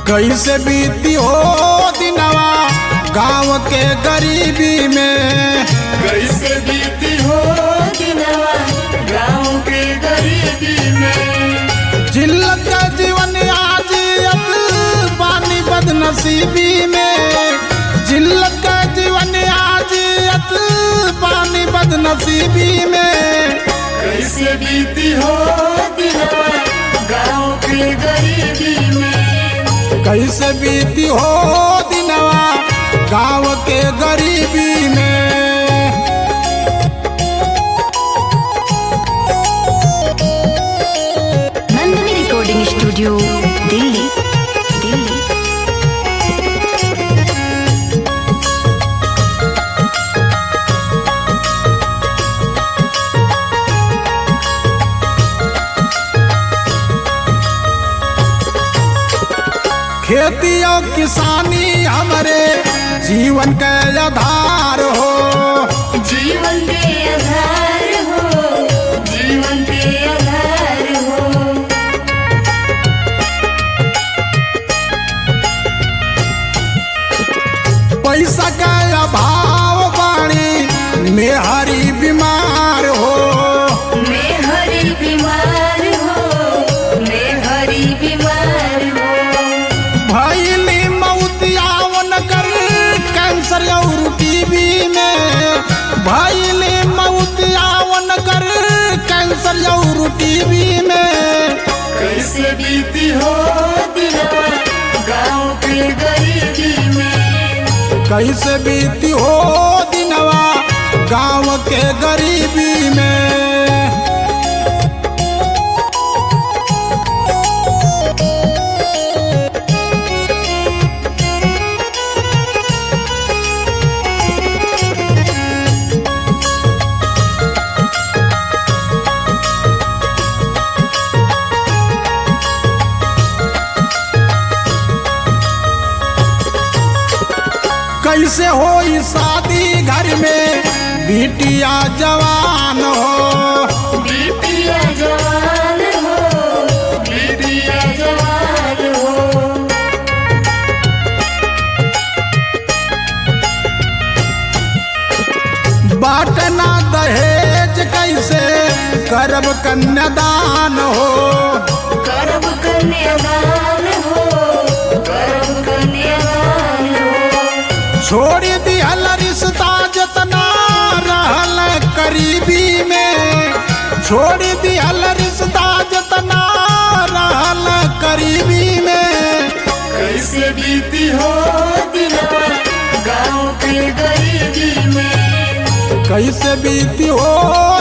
कैसे बीती हो दिनवा गाँव के गरीबी में, कैसे बीती हो दिनवा गाँव के गरीबी में। जिल्लत का जीवन आजियत पानी बदनसीबी में, जिल्लत का जीवन आजियत पानी बदनसीबी में। कैसे बीती हो दिनवा गाँव के गरीबी में, कैसे बीती हो दिनवा गाँव के गरीबी में। Nandini recording studio Delhi. खेती और किसानी हमारे जीवन का आधार हो, जीवन के आधार हो, जीवन के आधार हो। पैसा का अभाव बाणी में हरी बीमार हो, मैं हरी बीमार हो, मैं हरी बीमार हो। भैली मौतियावन कर कैंसर और टीबी में, भैली मौतियावन कर कैंसर और टीबी में। कैसे बीती हो दिनवा गाँव के गरीबी में, कैसे बीती हो दिनवा गाँव के गरीबी में। कैसे हो शादी घर में बिटिया जवान हो, बिटिया जवान हो, बिटिया जवान हो। बाटना दहेज कैसे करब कन्यादान हो, करब कन्यादान हो, करब कन्यादान हो। छोड़ दिहल रिश्ता जतना रहल करीबी में, छोड़ दिहल रिश्ता जतना रहल करीबी में। कैसे बीती हो दिनवा गाँव के गरीबी में, कैसे बीती हो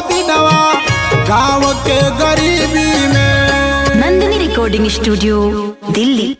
दिनवा गाँव के गरीबी में। Nandini recording studio Delhi.